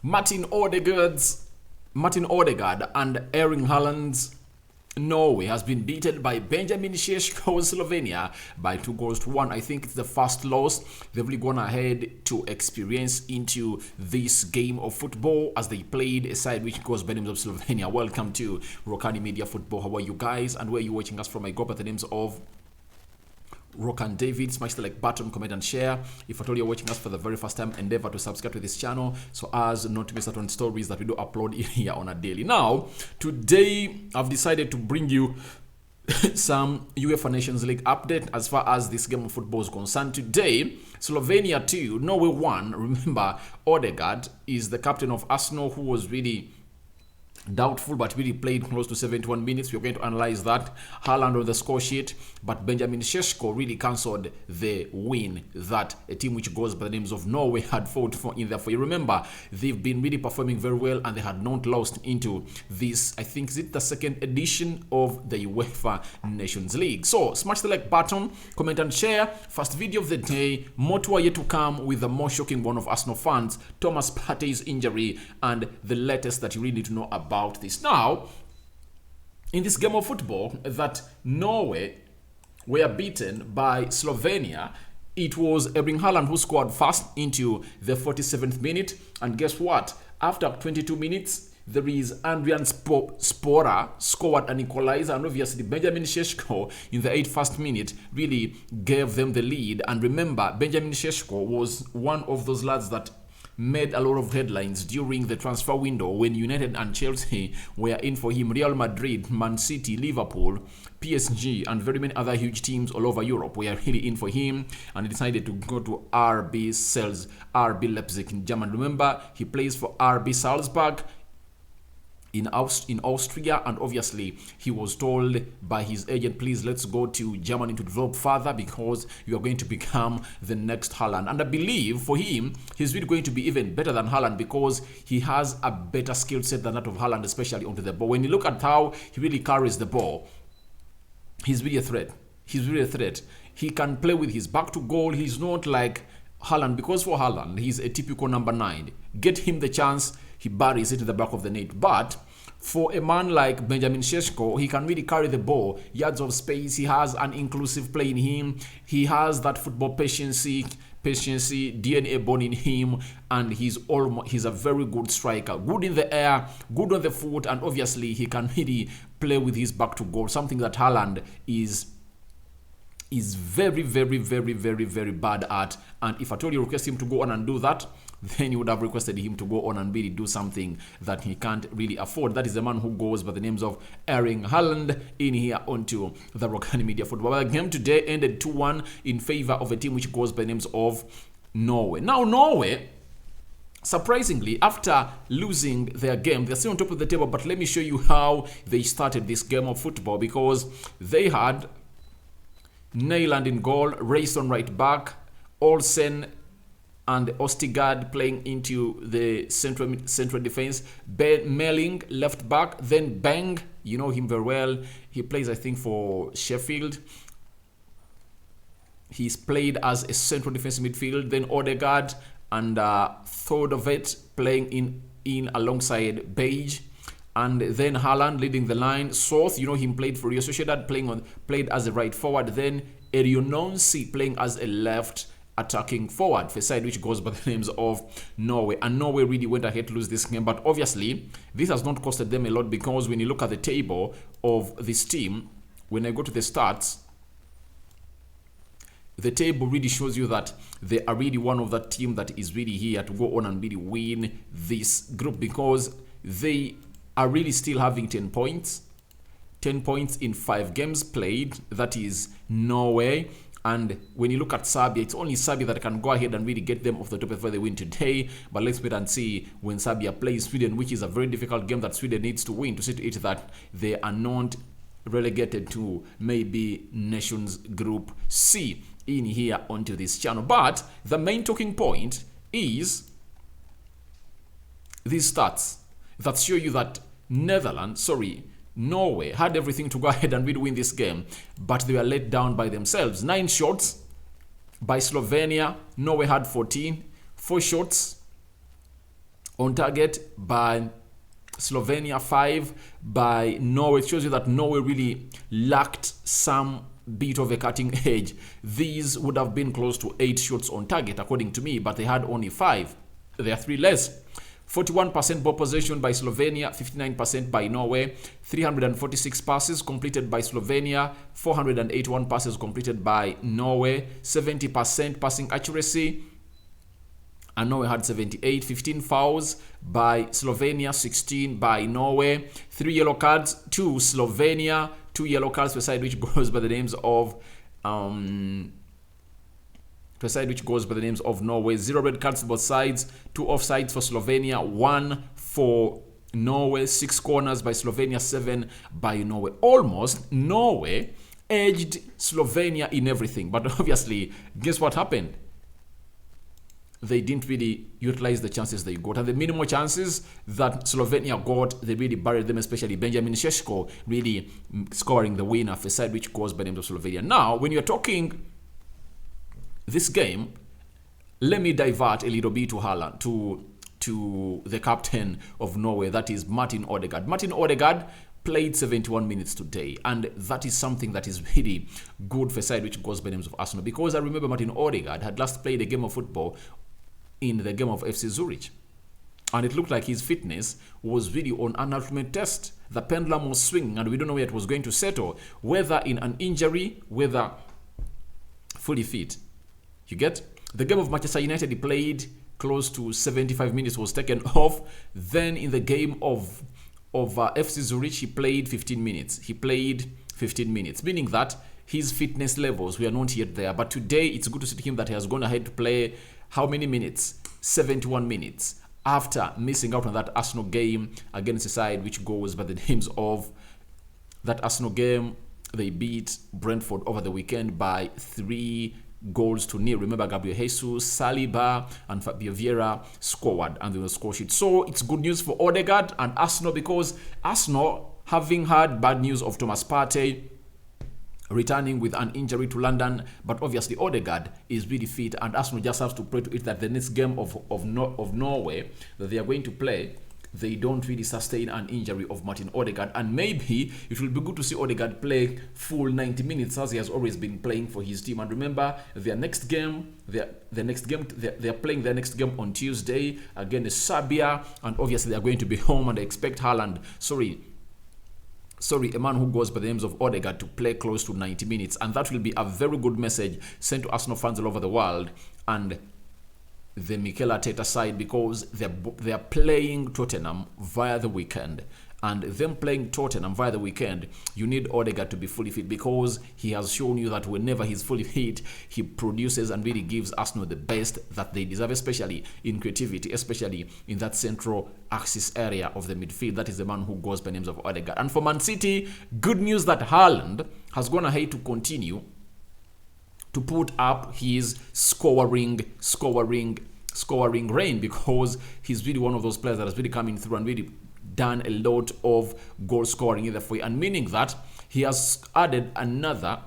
Martin Odegaard and Erling Haaland's Norway has been beaten by Benjamin Sesko's Slovenia by 2-1. I think it's the first loss they've really gone ahead to experience into this game of football as they played a side which goes by the name of Slovenia. Welcome to Rokani Media Football. How are you guys? And where are you watching us from? I go by the names of Rokani David. Smash the like button, comment and share. If at all you're watching us for the very first time, endeavor to subscribe to this channel so as not to miss out on stories that we do upload here on a daily. Now, today I've decided to bring you some UEFA Nations League update as far as this game of football is concerned. Today, Slovenia 2, Norway 1. Remember, Odegaard is the captain of Arsenal, who was really doubtful but really played close to 71 minutes. We're going to analyze that. Haaland on the score sheet, but Benjamin Sesko really cancelled the win that a team which goes by the names of Norway had fought for in there. For you remember, they've been really performing very well and they had not lost into this, I think, is it the second edition of the UEFA Nations League. So smash the like button, comment and share. First video of the day. More to are yet to come with the more shocking one of Arsenal fans, Thomas Partey's injury, and the latest that you really need to know about this. Now, in this game of football that Norway were beaten by Slovenia, it was Erling Haaland who scored first into the 47th minute, and guess what? After 22 minutes, there is Adrian Spora scored an equalizer, and obviously Benjamin Sesko in the 81st minute really gave them the lead. And remember, Benjamin Sesko was one of those lads that made a lot of headlines during the transfer window when United and Chelsea were in for him. Real Madrid, Man City, Liverpool, PSG, and very many other huge teams all over Europe were really in for him, and he decided to go to RB Leipzig in Germany. Remember, he plays for RB Salzburg in Austria, and obviously he was told by his agent, please, let's go to Germany to develop further because you are going to become the next Haaland. And I believe for him, he's really going to be even better than Haaland because he has a better skill set than that of Haaland, especially onto the ball. When you look at how he really carries the ball, he's really a threat. He's really a threat. He can play with his back to goal. He's not like Haaland, because for Haaland, he's a typical number 9. Get him the chance, he buries it in the back of the net. But for a man like Benjamin Sesko, he can really carry the ball, yards of space. He has an inclusive play in him. He has that football patience, DNA born in him, and he's a very good striker. Good in the air, good on the foot, and obviously he can really play with his back to goal, something that Haaland is very bad at. And if I told you request him to go on and do that, then you would have requested him to go on and really do something that he can't really afford. That is the man who goes by the names of Erling Haaland in here onto the Rokani Media Football. The game today ended 2-1 in favor of a team which goes by the names of Norway. Now, Norway, surprisingly, after losing their game, they're still on top of the table, but let me show you how they started this game of football, because they had Neyland in goal, Rayson right back, Olsen and Odegaard playing into the central defense, Melling left back, then Bang, you know him very well. He plays, I think, for Sheffield. He's played as a central defensive midfield. Then Odegaard and Thordovet playing in alongside Beige. And then Haaland leading the line. Soth, you know him, played for Real Sociedad, played as a right forward. Then Eriononsi playing as a left attacking forward for a side which goes by the names of Norway. And Norway really went ahead to lose this game, but obviously this has not costed them a lot, because when you look at the table of this team, when I go to the stats, the table really shows you that they are really one of that team that is really here to go on and really win this group, because they are really still having 10 points. 10 points in 5 games played. That is Norway. And when you look at Serbia, it's only Serbia that can go ahead and really get them off the top before they win today. But let's wait and see when Serbia plays Sweden, which is a very difficult game that Sweden needs to win to see to it that they are not relegated to maybe Nations Group C in here onto this channel. But the main talking point is these stats that show you that Norway had everything to go ahead and really win this game, but they were let down by themselves. 9 shots by Slovenia. Norway had 14. 4 shots on target by Slovenia, 5 by Norway. It shows you that Norway really lacked some bit of a cutting edge. These would have been close to 8 shots on target according to me, but they had only 5. They are 3 less. 41% ball possession by Slovenia, 59% by Norway. 346 passes completed by Slovenia, 481 passes completed by Norway. 70% passing accuracy, and Norway had 78. 15 fouls by Slovenia, 16 by Norway. 3 yellow cards to Slovenia, 2 yellow cards per side, which goes by the names of Norway. 0 red cards to both sides, 2 offsides for Slovenia, 1 for Norway. 6 corners by Slovenia, 7 by Norway. Almost Norway edged Slovenia in everything, but obviously, guess what happened? They didn't really utilize the chances they got. And the minimal chances that Slovenia got, they really buried them, especially Benjamin Sesko really scoring the winner for a side which goes by the name of Slovenia. Now, when you're talking this game, let me divert a little bit to Haaland, to the captain of Norway, that is Martin Odegaard. Martin Odegaard played 71 minutes today, and that is something that is really good for a side which goes by the names of Arsenal, because I remember Martin Odegaard had last played a game of football in the game of FC Zurich, and it looked like his fitness was really on an ultimate test. The pendulum was swinging, and we don't know where it was going to settle, whether in an injury, whether fully fit. You get? The game of Manchester United, he played close to 75 minutes, was taken off. Then in the game of FC Zurich, he played 15 minutes. Meaning that his fitness levels were not yet there. But today, it's good to see him that he has gone ahead to play how many minutes? 71 minutes. After missing out on that Arsenal game against a side which goes by the names of that Arsenal game, they beat Brentford over the weekend by 3 goals to nil. Remember, Gabriel Jesus, Saliba, and Fabio Vieira scored and the score sheet. So it's good news for Odegaard and Arsenal, because Arsenal, having had bad news of Thomas Partey returning with an injury to London, but obviously Odegaard is really fit, and Arsenal just has to pray to it that the next game of Norway that they are going to play, they don't really sustain an injury of Martin Odegaard, and maybe it will be good to see Odegaard play full 90 minutes as he has always been playing for his team. And remember, they are playing their next game on Tuesday against Serbia, and obviously they are going to be home, and I expect Haaland, a man who goes by the names of Odegaard, to play close to 90 minutes, and that will be a very good message sent to Arsenal fans all over the world and the Mikel Arteta side, because they are playing Tottenham via the weekend. And them playing Tottenham via the weekend, you need Odegaard to be fully fit, because he has shown you that whenever he's fully fit, he produces and really gives Arsenal the best that they deserve, especially in creativity, especially in that central axis area of the midfield. That is the man who goes by names of Odegaard. And for Man City, good news that Haaland has gone ahead to continue to put up his scoring reign, because he's really one of those players that has really coming through and really done a lot of goal scoring in the way, and meaning that he has added another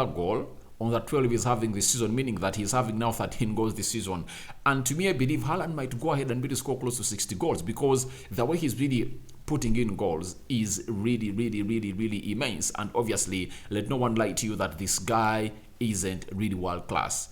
goal on the 12 he's having this season, meaning that he's having now 13 goals this season. And to me, I believe Haaland might go ahead and really score close to 60 goals, because the way he's really putting in goals is really immense. And obviously, let no one lie to you that this guy isn't really world class.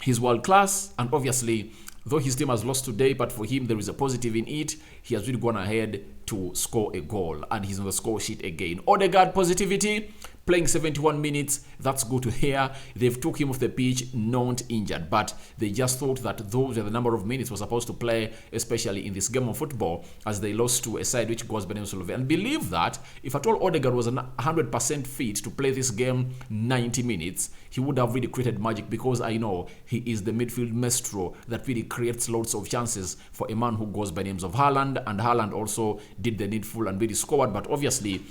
He's world class, and obviously, though his team has lost today, but for him there is a positive in it. He has really gone ahead to score a goal, and he's on the score sheet again. Odegaard positivity, playing 71 minutes, that's good to hear. They've took him off the pitch, not injured, but they just thought that those are the number of minutes we're supposed to play, especially in this game of football, as they lost to a side which goes by the name of Slovenia. And believe that if at all Odegaard was 100% fit to play this game 90 minutes, he would have really created magic, because I know he is the midfield maestro that really creates lots of chances for a man who goes by names of Haaland, and Haaland also did the needful and really scored. But obviously,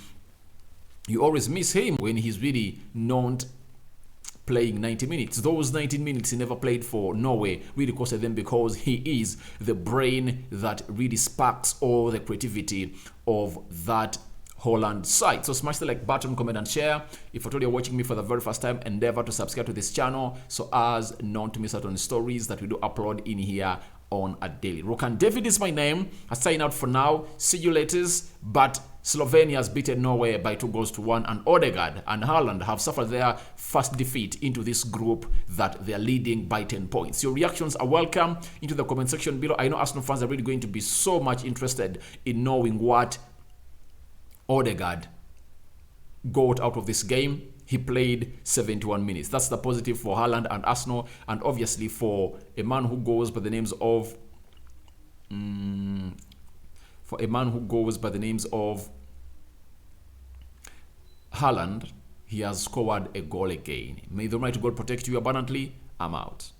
you always miss him when he's really not playing 90 minutes. Those 19 minutes he never played for Norway really costed them, because he is the brain that really sparks all the creativity of that Haaland side. So smash the like button, comment and share. If at all you're watching me for the very first time, endeavor to subscribe to this channel so as not to miss out on stories that we do upload in here on a daily. Rokani David is my name. I sign out for now. See you later. But Slovenia has beaten Norway by 2-1, and Odegaard and Haaland have suffered their first defeat into this group that they are leading by 10 points. Your reactions are welcome into the comment section below. I know Arsenal fans are really going to be so much interested in knowing what Odegaard got out of this game. He played 71 minutes. That's the positive for Haaland and Arsenal, and obviously for a man who goes by the names of Haaland, he has scored a goal again. May the Almighty God protect you abundantly. I'm out.